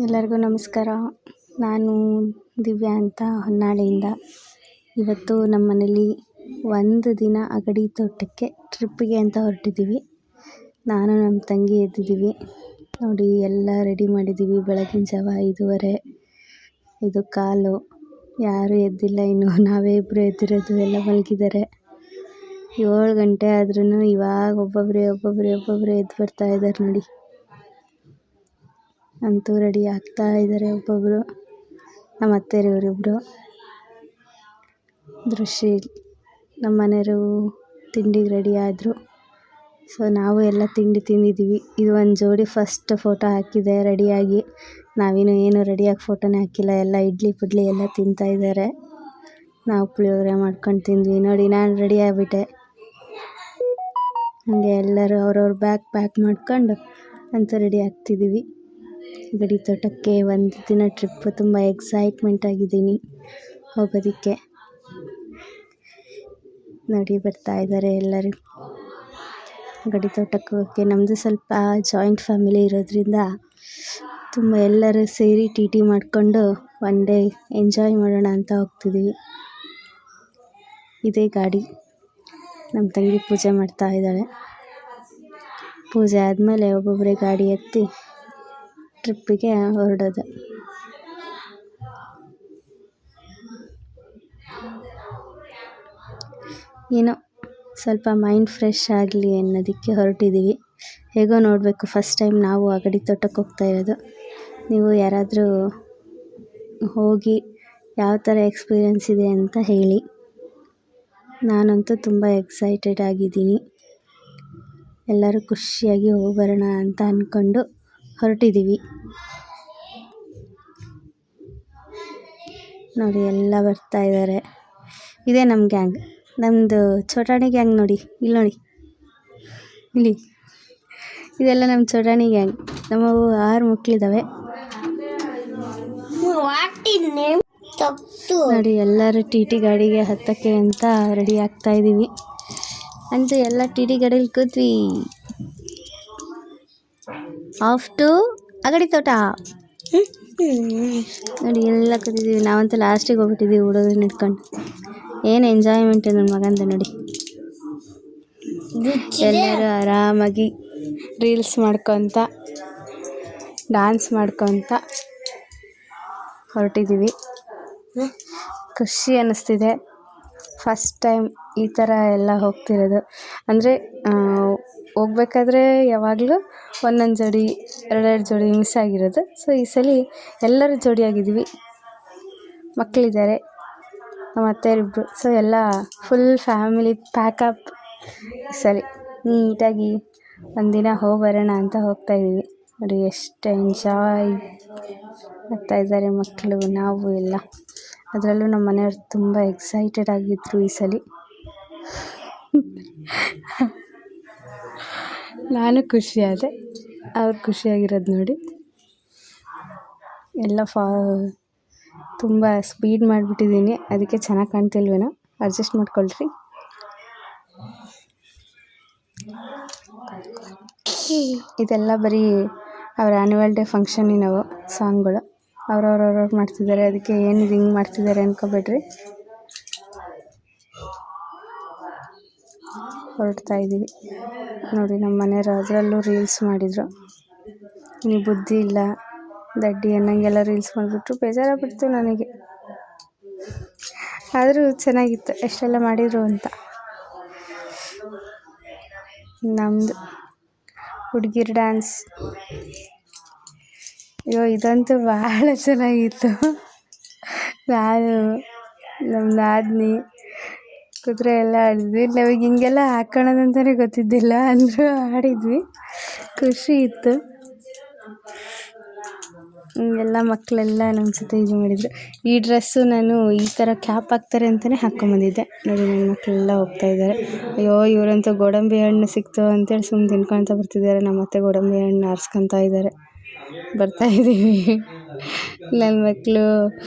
ಎಲ್ಲರಿಗೂ ನಮಸ್ಕಾರ. ನಾನು ದಿವ್ಯಾ ಅಂತ ಹೊನ್ನಾಳಿಯಿಂದ. ಇವತ್ತು ನಮ್ಮ ಮನೇಲಿ ಒಂದು ದಿನ ಅಗಡಿ ತೋಟಕ್ಕೆ ಟ್ರಿಪ್ಪಿಗೆ ಅಂತ ಹೊರಟಿದ್ದೀವಿ. ನಾನು ನಮ್ಮ ತಂಗಿ ಎದ್ದಿದ್ದೀವಿ ನೋಡಿ, ಎಲ್ಲ ರೆಡಿ ಮಾಡಿದ್ದೀವಿ. ಬೆಳಗಿನ ಜಾವ 5:15. ಇದು ಕಾಲು, ಯಾರೂ ಎದ್ದಿಲ್ಲ ಇನ್ನು. ನಾವೇ ಇಬ್ಬರು ಎದ್ದಿರೋದು, ಎಲ್ಲ ಮಲಗಿದ್ದಾರೆ. 7 ಗಂಟೆ ಆದ್ರೂ ಇವಾಗ ಒಬ್ಬೊಬ್ಬರೇ ಎದ್ದು ಬರ್ತಾ ಇದ್ದಾರೆ ನೋಡಿ. ಅಂತೂ ರೆಡಿ ಆಗ್ತಾ ಇದ್ದಾರೆ ಒಬ್ಬೊಬ್ಬರು. ನಮ್ಮ ಅತ್ತೆಯವರಿಬ್ಬರು, ದೃಶ್ಯ, ನಮ್ಮ ಮನೆಯವರು ತಿಂಡಿಗೆ ರೆಡಿ ಆದರು. ಸೊ ನಾವು ಎಲ್ಲ ತಿಂಡಿ ತಿಂದಿದ್ದೀವಿ. ಇದು ಒಂದು ಜೋಡಿ ಫಸ್ಟ್ ಫೋಟೋ ಹಾಕಿದೆ ರೆಡಿಯಾಗಿ. ನಾವಿನ್ನೂ ಏನು ರೆಡಿಯಾಗಿ ಫೋಟೋನೇ ಹಾಕಿಲ್ಲ. ಎಲ್ಲ ಇಡ್ಲಿ ಪುಡ್ಲಿ ಎಲ್ಲ ತಿಂತಾ ಇದ್ದಾರೆ. ನಾವು ಪುಳಿಯೋಗರೆ ಮಾಡ್ಕೊಂಡು ತಿಂದ್ವಿ ನೋಡಿ. ನಾನು ರೆಡಿ ಆಗಿಬಿಟ್ಟೆ. ಹಾಗೆ ಎಲ್ಲರೂ ಅವ್ರವ್ರ ಬ್ಯಾಗ್ ಪ್ಯಾಕ್ ಮಾಡ್ಕೊಂಡು ಅಂತೂ ರೆಡಿ ಆಗ್ತಿದ್ದೀವಿ ಅಗಡಿ ತೋಟಕ್ಕೆ. ಒಂದು ದಿನ ಟ್ರಿಪ್, ತುಂಬ ಎಕ್ಸೈಟ್ಮೆಂಟ್ ಆಗಿದ್ದೀನಿ ಹೋಗೋದಕ್ಕೆ. ನೋಡಿ ಬರ್ತಾ ಇದ್ದಾರೆ ಎಲ್ಲರೂ ಅಗಡಿ ತೋಟಕ್ಕೆ ಹೋಗೋಕ್ಕೆ. ನಮ್ಮದು ಸ್ವಲ್ಪ ಜಾಯಿಂಟ್ ಫ್ಯಾಮಿಲಿ ಇರೋದ್ರಿಂದ ತುಂಬ ಎಲ್ಲರೂ ಸೇರಿ ಟಿ ಮಾಡಿಕೊಂಡು ಒನ್ ಡೇ ಎಂಜಾಯ್ ಮಾಡೋಣ ಅಂತ ಹೋಗ್ತಿದ್ದೀವಿ. ಇದೇ ಗಾಡಿ. ನಮ್ಮ ತಂಗಿ ಪೂಜೆ ಮಾಡ್ತಾ ಇದ್ದಾಳೆ. ಪೂಜೆ ಆದಮೇಲೆ ಒಬ್ಬೊಬ್ಬರೇ ಗಾಡಿ ಎತ್ತಿ ಟ್ರಿಪ್ಪಿಗೆ ಹೊರಡೋದು. ಏನೋ ಸ್ವಲ್ಪ ಮೈಂಡ್ ಫ್ರೆಶ್ ಆಗಲಿ ಅನ್ನೋದಕ್ಕೆ ಹೊರಟಿದ್ದೀವಿ. ಹೇಗೋ ನೋಡಬೇಕು, ಫಸ್ಟ್ ಟೈಮ್ ನಾವು ಅಗಡಿ ತೋಟಕ್ಕೆ ಹೋಗ್ತಾ ಇರೋದು. ನೀವು ಯಾರಾದರೂ ಹೋಗಿ ಯಾವ ಥರ ಎಕ್ಸ್ಪೀರಿಯೆನ್ಸ್ ಇದೆ ಅಂತ ಹೇಳಿ. ನಾನಂತೂ ತುಂಬ ಎಕ್ಸೈಟೆಡ್ ಆಗಿದ್ದೀನಿ. ಎಲ್ಲರೂ ಖುಷಿಯಾಗಿ ಹೋಗಿ ಬರೋಣ ಅಂತ ಅಂದ್ಕೊಂಡು ಹೊರಟಿದ್ದೀವಿ ನೋಡಿ. ಎಲ್ಲ ಬರ್ತಾ ಇದ್ದಾರೆ. ಇದೇ ನಮ್ಮ ಗ್ಯಾಂಗ್, ನಮ್ಮದು ಚೋಟಾಣಿ ಗ್ಯಾಂಗ್ ನೋಡಿ. ಇಲ್ಲಿ ನೋಡಿ, ಇಲ್ಲಿ ಇದೆಲ್ಲ ನಮ್ಮ ಚೋಟಾಣಿ ಗ್ಯಾಂಗ್. ನಮ್ಮವು 6 ಮಕ್ಕಳಿದ್ದಾವೆ ನೋಡಿ. ಎಲ್ಲರೂ ಟಿ ಗಾಡಿಗೆ ಹತ್ತಕ್ಕೆ ಅಂತ ರೆಡಿ ಆಗ್ತಾ ಇದ್ದೀವಿ. ಅಂತೂ ಎಲ್ಲ ಟಿ ಗಾಡೀಲಿ ಕೂತ್ವಿ. ಆಫ್ ಟು ಅಗಡಿ ತೋಟ ನೋಡಿ. ಎಲ್ಲ ಕೂತಿದ್ದೀವಿ. ನಾವಂತೂ ಲಾಸ್ಟಿಗೆ ಹೋಗ್ಬಿಟ್ಟಿದ್ದೀವಿ ಹುಡುಗರನ್ನ ಇಟ್ಕೊಂಡು. ಏನು ಎಂಜಾಯ್ಮೆಂಟ್ ನನ್ನ ಮಗಂದು ನೋಡಿ. ಎಲ್ಲರೂ ಆರಾಮಾಗಿ ರೀಲ್ಸ್ ಮಾಡ್ಕೊತ, ಡ್ಯಾನ್ಸ್ ಮಾಡ್ಕೊತ ಹೊರಟಿದ್ದೀವಿ. ಖುಷಿ ಅನ್ನಿಸ್ತಿದೆ. ಫಸ್ಟ್ ಟೈಮ್ ಈ ಥರ ಎಲ್ಲ ಹೋಗ್ತಿರೋದು. ಅಂದರೆ ಹೋಗ್ಬೇಕಾದ್ರೆ ಯಾವಾಗಲೂ ಒಂದೊಂದು ಜೋಡಿ 2 ಜೋಡಿ ಮಿಸ್ ಆಗಿರೋದು. ಸೊ ಈ ಸಲ ಎಲ್ಲರೂ ಜೋಡಿಯಾಗಿದ್ದೀವಿ. ಮಕ್ಕಳಿದ್ದಾರೆ, ನಮ್ಮ ಅತ್ತೆಯರಿಬ್ಬರು. ಸೊ ಎಲ್ಲ ಫುಲ್ ಫ್ಯಾಮಿಲಿ ಪ್ಯಾಕಪ್. ಈ ಸಲ ನೀಟಾಗಿ ಒಂದಿನ ಹೋಗಿ ಬರೋಣ ಅಂತ ಹೋಗ್ತಾಯಿದ್ದೀವಿ ನೋಡಿ. ಎಷ್ಟು ಎಂಜಾಯ್ ಮಾಡ್ತಾ ಇದ್ದಾರೆ ಮಕ್ಕಳು, ನಾವು ಎಲ್ಲ. ಅದರಲ್ಲೂ ನಮ್ಮ ಮನೆಯವ್ರು ತುಂಬ ಎಕ್ಸೈಟೆಡ್ ಆಗಿದ್ದರು ಈ ಸಲ. ನಾನು ಖುಷಿಯಾದೆ, ಅವ್ರು ಖುಷಿಯಾಗಿರೋದು ನೋಡಿ. ಎಲ್ಲ ತುಂಬ ಸ್ಪೀಡ್ ಮಾಡಿಬಿಟ್ಟಿದ್ದೀನಿ, ಅದಕ್ಕೆ ಚೆನ್ನಾಗಿ ಕಾಣ್ತಿಲ್ವೇನೋ, ಅಡ್ಜಸ್ಟ್ ಮಾಡ್ಕೊಳ್ರಿ. ಇದೆಲ್ಲ ಬರೀ ಅವ್ರ ಆ್ಯನ್ಯುವಲ್ ಡೇ ಫಂಕ್ಷನಿನವು ಸಾಂಗ್ಗಳು. ಅವ್ರವ್ರು ಮಾಡ್ತಿದ್ದಾರೆ, ಅದಕ್ಕೆ ಏನಿದು ಹಿಂಗೆ ಮಾಡ್ತಿದ್ದಾರೆ ಅಂದ್ಕೊಬೇಡ್ರಿ. ಹೊರಡ್ತಾ ಇದ್ದೀವಿ ನೋಡಿ. ನಮ್ಮ ಮನೆಯವರು ಅದರಲ್ಲೂ ರೀಲ್ಸ್ ಮಾಡಿದರು. ನೀವು ಬುದ್ಧಿ ಇಲ್ಲ ದಡ್ಡಿ ಅನ್ನಂಗೆಲ್ಲ ರೀಲ್ಸ್ ಮಾಡಿಬಿಟ್ರು. ಬೇಜಾರಾಗ್ಬಿಡ್ತು ನನಗೆ. ಆದರೂ ಚೆನ್ನಾಗಿತ್ತು ಎಷ್ಟೆಲ್ಲ ಮಾಡಿದರು ಅಂತ. ನಮ್ಮದು ಹುಡುಗಿರ್ ಡ್ಯಾನ್ಸ್, ಅಯ್ಯೋ ಇದಂತೂ ಭಾಳ ಚೆನ್ನಾಗಿತ್ತು. ನಾನು ನಮ್ಮ ನಾದಿನಿ ಕುದುರೆ ಎಲ್ಲ ಆಡಿದ್ವಿ. ನಮಗೆ ಹಿಂಗೆಲ್ಲ ಹಾಕ್ಕೊಳ್ಳೋದಂತಲೇ ಗೊತ್ತಿದ್ದಿಲ್ಲ, ಅಂದರೂ ಆಡಿದ್ವಿ. ಖುಷಿ ಇತ್ತು. ಎಲ್ಲ ಮಕ್ಕಳೆಲ್ಲ ನಮ್ಮ ಜೊತೆ ಇದು ಮಾಡಿದರು. ಈ ಡ್ರೆಸ್ಸು ನಾನು ಈ ಥರ ಕ್ಯಾಪ್ ಹಾಕ್ತಾರೆ ಅಂತಲೇ ಹಾಕ್ಕೊಂಬಂದಿದ್ದೆ ನೋಡಿ. ನನ್ನ ಮಕ್ಕಳೆಲ್ಲ ಹೋಗ್ತಾ ಇದ್ದಾರೆ. ಅಯ್ಯೋ ಇವರಂತೂ ಗೋಡಂಬಿ ಹಣ್ಣು ಸಿಕ್ತು ಅಂತೇಳಿ ಸುಮ್ಮನೆ ತಿನ್ಕೊಳ್ತಾ ಬರ್ತಿದ್ದಾರೆ. ನಮ್ಮ ಅತ್ತೆ ಗೋಡಂಬಿ ಹಣ್ಣು ಆರಿಸ್ಕೊತಾ ಇದ್ದಾರೆ. ಬರ್ತಾಯಿದ್ದೀವಿ. ನನ್ನ ಮಕ್ಕಳು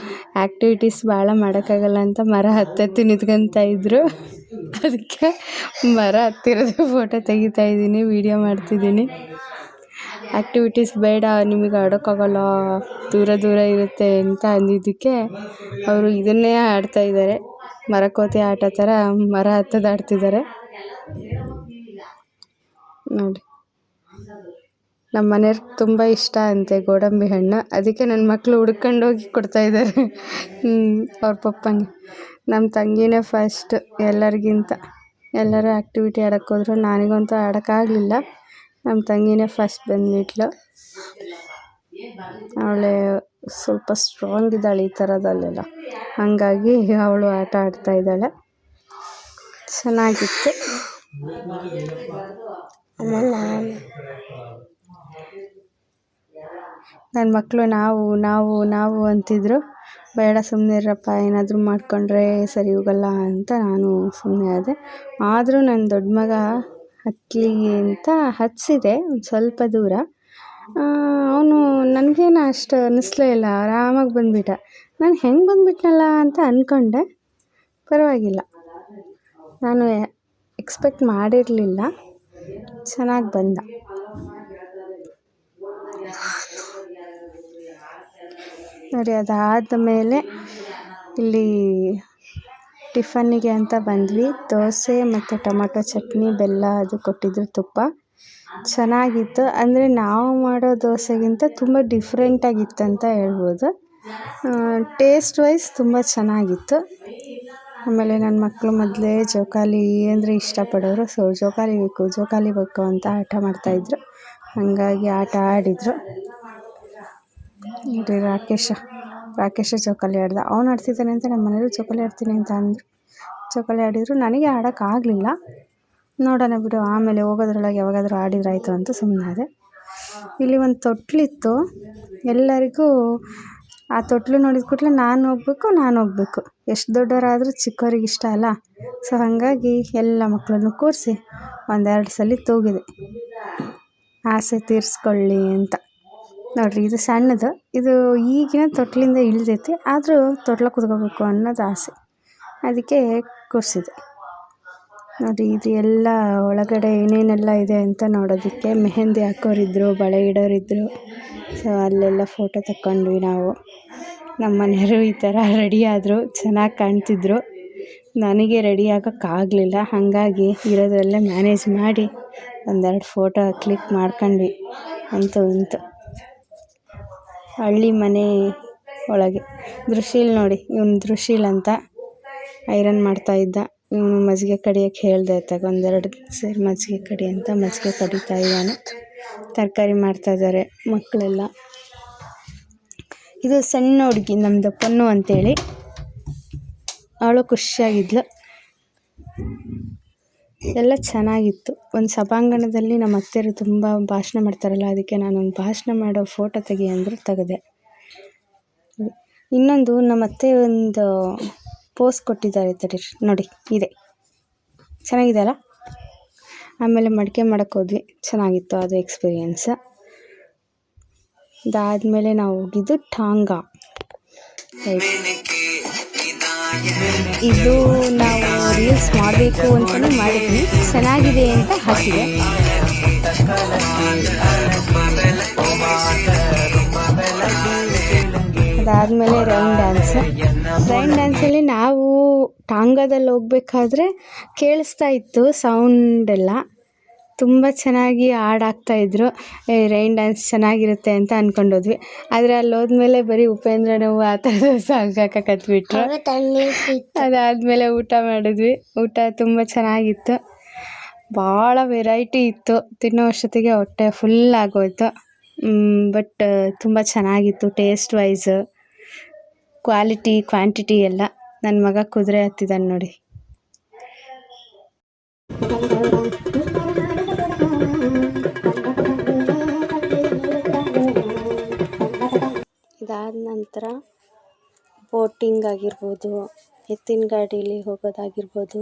ಆ್ಯಕ್ಟಿವಿಟೀಸ್ ಭಾಳ ಮಾಡೋಕ್ಕಾಗಲ್ಲ ಅಂತ ಮರ ಹತ್ತಿ ನಿಂತ್ಕೊತಾ ಇದ್ದರು. ಅದಕ್ಕೆ ಮರ ಹತ್ತಿರೋದು ಫೋಟೋ ತೆಗಿತಾಯಿದ್ದೀನಿ, ವೀಡಿಯೋ ಮಾಡ್ತಿದ್ದೀನಿ. ಆ್ಯಕ್ಟಿವಿಟೀಸ್ ಬೇಡ ನಿಮಗೆ ಆಡೋಕ್ಕಾಗಲ್ಲ, ದೂರ ದೂರ ಇರುತ್ತೆ ಅಂತ ಅಂದಿದ್ದಕ್ಕೆ ಅವರು ಇದನ್ನೇ ಆಡ್ತಾಯಿದ್ದಾರೆ. ಮರಕೋತಿ ಆಟ ಥರ ಮರ ಹತ್ತೋದು ಆಡ್ತಿದ್ದಾರೆ ನೋಡಿ. ನಮ್ಮ ಮನೆಯವ್ರಿಗೆ ತುಂಬ ಇಷ್ಟ ಅಂತೆ ಗೋಡಂಬಿ ಹಣ್ಣು, ಅದಕ್ಕೆ ನನ್ನ ಮಕ್ಕಳು ಹುಡ್ಕೊಂಡೋಗಿ ಕೊಡ್ತಾಯಿದ್ದಾರೆ ಅವ್ರ ಪಪ್ಪಂಗೆ. ನಮ್ಮ ತಂಗಿನೇ ಫಸ್ಟ್ ಎಲ್ಲರಿಗಿಂತ. ಎಲ್ಲರೂ ಆ್ಯಕ್ಟಿವಿಟಿ ಆಡೋಕ್ಕೆ ಹೋದ್ರು, ನನಗಂತೂ ಆಡೋಕ್ಕಾಗಲಿಲ್ಲ. ನಮ್ಮ ತಂಗಿನೇ ಫಸ್ಟ್ ಬಂದುಬಿಟ್ಲು. ಅವಳೇ ಸ್ವಲ್ಪ ಸ್ಟ್ರಾಂಗ್ ಇದ್ದಾಳೆ ಈ ಥರದಲ್ಲೆಲ್ಲ, ಹಾಗಾಗಿ ಅವಳು ಆಟ ಆಡ್ತಾಯಿದ್ದಾಳೆ. ಚೆನ್ನಾಗಿತ್ತು. ನನ್ನ ಮಕ್ಕಳು ನಾವು ನಾವು ನಾವು ಅಂತಿದ್ರು. ಬೇಡ ಸುಮ್ಮನೆ ಇರಪ್ಪ, ಏನಾದರೂ ಮಾಡಿಕೊಂಡ್ರೆ ಸರಿ ಹೋಗಲ್ಲ ಅಂತ ನಾನು ಸುಮ್ಮನೆ ಆದೆ. ಆದರೂ ನನ್ನ ದೊಡ್ಡ ಮಗ ಹತ್ತಲಿ ಅಂತ ಹತ್ತಿಸಿದೆ ಒಂದು ಸ್ವಲ್ಪ ದೂರ. ಅವನು ನನಗೇನು ಅಷ್ಟು ಅನ್ನಿಸ್ಲೇ ಇಲ್ಲ, ಆರಾಮಾಗಿ ಬಂದುಬಿಟ್ಟ. ನಾನು ಹೆಂಗೆ ಬಂದುಬಿಟ್ನಲ್ಲ ಅಂತ ಅಂದ್ಕೊಂಡೆ. ಪರವಾಗಿಲ್ಲ, ನಾನು ಎಕ್ಸ್ಪೆಕ್ಟ್ ಮಾಡಿರಲಿಲ್ಲ, ಚೆನ್ನಾಗಿ ಬಂದ. ನೋಡಿ, ಅದಾದ ಮೇಲೆ ಇಲ್ಲಿ ಟಿಫನ್ನಿಗೆ ಅಂತ ಬಂದ್ವಿ. ದೋಸೆ ಮತ್ತು ಟೊಮಟೊ ಚಟ್ನಿ, ಬೆಲ್ಲ ಅದು ಕೊಟ್ಟಿದ್ರು, ತುಪ್ಪ ಚೆನ್ನಾಗಿತ್ತು. ಅಂದರೆ ನಾವು ಮಾಡೋ ದೋಸೆಗಿಂತ ತುಂಬ ಡಿಫ್ರೆಂಟಾಗಿತ್ತು ಅಂತ ಹೇಳ್ಬೋದು. ಟೇಸ್ಟ್ ವೈಸ್ ತುಂಬ ಚೆನ್ನಾಗಿತ್ತು. ಆಮೇಲೆ ನನ್ನ ಮಕ್ಕಳು ಮೊದಲೇ ಜೋಕಾಲಿ ಅಂದರೆ ಇಷ್ಟಪಡೋರು. ಸೊ ಜೋಕಾಲಿ ಬೇಕು ಅಂತ ಹಠ ಮಾಡ್ತಾಯಿದ್ರು. ಹಾಗಾಗಿ ಆಟ ಆಡಿದರು. ನೋಡಿ, ರಾಕೇಶ ಜೋಕಾಲಿ ಆಡ್ದ. ಅವ್ನು ಆಡ್ತಿದ್ದಾನೆ ಅಂತ ನಮ್ಮ ಮನೆಯವರು ಜೋಕಾಲಿ ಆಡ್ತೀನಿ ಅಂತ ಅಂದರು. ಜೋಕಾಲಿ ಆಡಿದರು. ನನಗೆ ಆಡೋಕ್ಕಾಗಲಿಲ್ಲ. ನೋಡೋಣ ಬಿಡು, ಆಮೇಲೆ ಹೋಗೋದ್ರೊಳಗೆ ಯಾವಾಗಾದರೂ ಆಡಿದ್ರಾಯ್ತು ಅಂತ ಸುಮ್ಮನಾದೆ. ಇಲ್ಲಿ ಒಂದು ತೊಟ್ಲಿತ್ತು. ಎಲ್ಲರಿಗೂ ಆ ತೊಟ್ಲು ನೋಡಿದ ಕೂಡಲೇ ನಾನು ಹೋಗ್ಬೇಕು. ಎಷ್ಟು ದೊಡ್ಡವರಾದರೂ ಚಿಕ್ಕವ್ರಿಗೆ ಇಷ್ಟ ಅಲ್ಲ. ಸೊ ಹಾಗಾಗಿ ಎಲ್ಲ ಮಕ್ಕಳನ್ನು ಕೂರಿಸಿ ಒಂದೆರಡು ಸಲ ತೂಗಿದೆ, ಆಸೆ ತೀರಿಸ್ಕೊಳ್ಳಿ ಅಂತ. ನೋಡಿರಿ, ಇದು ಸಣ್ಣದು. ಇದು ಈಗಿನ ತೊಟ್ಲಿಂದ ಇಳಿದೈತಿ, ಆದರೂ ತೊಟ್ಲ ಕುತ್ಕೋಬೇಕು ಅನ್ನೋದು ಆಸೆ, ಅದಕ್ಕೆ ಕೂರಿಸಿದೆ. ನೋಡಿ, ಇದು ಎಲ್ಲ ಒಳಗಡೆ ಏನೇನೆಲ್ಲ ಇದೆ ಅಂತ ನೋಡೋದಕ್ಕೆ ಮೆಹಂದಿ ಹಾಕೋರಿದ್ರು, ಬಳೆ ಇಡೋರಿದ್ರು. ಸೊ ಅಲ್ಲೆಲ್ಲ ಫೋಟೋ ತಗೊಂಡ್ವಿ ನಾವು. ನಮ್ಮ ಮನೆಯವರು ಈ ಥರ ರೆಡಿ ಆದರು, ಚೆನ್ನಾಗಿ ಕಾಣ್ತಿದ್ರು. ನನಗೆ ರೆಡಿ ಆಗೋಕ್ಕಾಗಲಿಲ್ಲ, ಹಾಗಾಗಿ ಇರೋದ್ರಲ್ಲೇ ಮ್ಯಾನೇಜ್ ಮಾಡಿ ಒಂದೆರಡು ಫೋಟೋ ಕ್ಲಿಕ್ ಮಾಡ್ಕೊಂಡ್ವಿ. ಅಂತೂ ಹಳ್ಳಿ ಮನೆ ಒಳಗೆ ದೃಶೀಲ್ ನೋಡಿ, ಇವನು ದೃಶೀಲ್ ಅಂತ ಐರನ್ ಮಾಡ್ತಾಯಿದ್ದ. ಇವನು ಮಜ್ಜಿಗೆ ಕಡಿಯೋಕ್ಕೆ ಹೇಳಿದೆ, ಒಂದೆರಡು ಸೇರಿ ಮಜ್ಜಿಗೆ ಕಡಿ ಅಂತ ಮಜ್ಜಿಗೆ ಕಡಿತಾ ಇದ್ದಾನೆ. ತರಕಾರಿ ಮಾಡ್ತಾಯಿದ್ದಾರೆ ಮಕ್ಕಳೆಲ್ಲ. ಇದು ಸಣ್ಣ ಹುಡುಗಿ ನಮ್ಮದು ಪೊನ್ನು ಅಂತೇಳಿ, ಅವಳು ಖುಷಿಯಾಗಿದ್ಲು. ಎಲ್ಲ ಚೆನ್ನಾಗಿತ್ತು. ಒಂದು ಸಭಾಂಗಣದಲ್ಲಿ ನಮ್ಮ ಅತ್ತೆಯರು ತುಂಬ ಭಾಷಣ ಮಾಡ್ತಾರಲ್ಲ, ಅದಕ್ಕೆ ನಾನೊಂದು ಭಾಷಣ ಮಾಡೋ ಫೋಟೋ ತೆಗಿ ಅಂದರು, ತೆಗೆದೆ. ಇನ್ನೊಂದು ನಮ್ಮ ಅತ್ತೆ ಒಂದು ಪೋಸ್ ಕೊಟ್ಟಿದ್ದಾರೆ ತಡೀರಿ, ನೋಡಿ ಇದೆ, ಚೆನ್ನಾಗಿದೆ ಅಲ್ಲ. ಆಮೇಲೆ ಮಡಿಕೆ ಮಾಡೋಕ್ಕೆ ಹೋದ್ವಿ, ಚೆನ್ನಾಗಿತ್ತು ಅದು ಎಕ್ಸ್ಪೀರಿಯೆನ್ಸ್. ಅದಾದಮೇಲೆ ನಾವು ಹೋಗಿದ್ದು ಟಾಂಗಾ. ಇದು ನಾವು ರೀಲ್ಸ್ ಮಾಡಬೇಕು ಅಂತಲೇ ಮಾಡಿದ್ವಿ, ಚೆನ್ನಾಗಿದೆ ಅಂತ ಹಾಕಿದೆ. ಅದಾದಮೇಲೆ ರೈನ್ ಡ್ಯಾನ್ಸಲ್ಲಿ ನಾವು ಟಾಂಗಾದಲ್ಲಿ ಹೋಗ್ಬೇಕಾದ್ರೆ ಕೇಳಿಸ್ತಾ ಇತ್ತು ಸೌಂಡೆಲ್ಲ. ತುಂಬ ಚೆನ್ನಾಗಿ ಹಾಡಾಗ್ತಾಯಿದ್ರು. ರೈನ್ ಡ್ಯಾನ್ಸ್ ಚೆನ್ನಾಗಿರುತ್ತೆ ಅಂತ ಅಂದ್ಕೊಂಡೋದ್ವಿ. ಆದರೆ ಅಲ್ಲಿ ಹೋದ್ಮೇಲೆ ಬರೀ ಉಪೇಂದ್ರ ನೋವು ಆ ಥರದ ಸಾಂಗ್ ಹಾಕಕತ್ಬಿಟ್ರು. ಅದಾದಮೇಲೆ ಊಟ ಮಾಡಿದ್ವಿ. ಊಟ ತುಂಬ ಚೆನ್ನಾಗಿತ್ತು, ಭಾಳ ವೆರೈಟಿ ಇತ್ತು. ತಿನ್ನೋ ಅಷ್ಟೊತ್ತಿಗೆ ಹೊಟ್ಟೆ ಫುಲ್ ಆಗೋಯ್ತು. ಬಟ್ ತುಂಬ ಚೆನ್ನಾಗಿತ್ತು ಟೇಸ್ಟ್ ವೈಸ್, ಕ್ವಾಂಟಿಟಿ ಎಲ್ಲ. ನನ್ನ ಮಗ ಕುದುರೆ ಹತ್ತಿದ್ದಾನೆ ನೋಡಿ. ಇದಾದ ನಂತರ ಬೋಟಿಂಗ್ ಆಗಿರ್ಬೋದು, ಎತ್ತಿನ ಗಾಡೀಲಿ ಹೋಗೋದಾಗಿರ್ಬೋದು.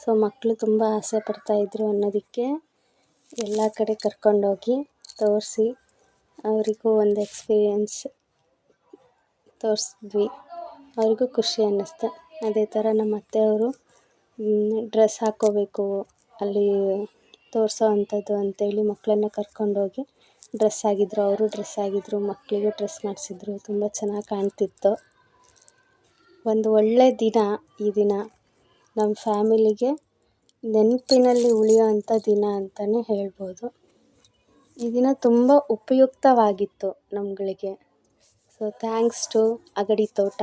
ಸೊ ಮಕ್ಕಳು ತುಂಬ ಆಸೆ ಪಡ್ತಾಯಿದ್ರು ಅನ್ನೋದಕ್ಕೆ ಎಲ್ಲ ಕಡೆ ಕರ್ಕೊಂಡೋಗಿ ತೋರಿಸಿ ಅವರಿಗೂ ಒಂದು ಎಕ್ಸ್ಪೀರಿಯೆನ್ಸ್ ತೋರಿಸಿದ್ವಿ. ಅವ್ರಿಗೂ ಖುಷಿ ಅನ್ನಿಸ್ತು. ಅದೇ ಥರ ನಮ್ಮ ಅತ್ತೆಯವರು ಡ್ರೆಸ್ ಹಾಕ್ಕೋಬೇಕು ಅಲ್ಲಿ ತೋರಿಸೋ ಅಂಥದ್ದು ಅಂತೇಳಿ ಮಕ್ಕಳನ್ನ ಕರ್ಕೊಂಡೋಗಿ ಡ್ರೆಸ್ ಆಗಿದ್ರು, ಅವರು ಡ್ರೆಸ್ ಆಗಿದ್ರು, ಮಕ್ಕಳಿಗೂ ಡ್ರೆಸ್ ಮಾಡಿಸಿದ್ರು. ತುಂಬ ಚೆನ್ನಾಗಿ ಕಾಣ್ತಿತ್ತು. ಒಂದು ಒಳ್ಳೆ ದಿನ ಈ ದಿನ. ನಮ್ಮ ಫ್ಯಾಮಿಲಿಗೆ ನೆನಪಿನಲ್ಲಿ ಉಳಿಯುವಂಥ ದಿನ ಅಂತಲೇ ಹೇಳ್ಬೋದು. ಈ ದಿನ ತುಂಬ ಉಪಯುಕ್ತವಾಗಿತ್ತು ನಮ್ಮಗಳಿಗೆ. ಸೊ ಥ್ಯಾಂಕ್ಸ್ ಟು ಅಗಡಿ ತೋಟ.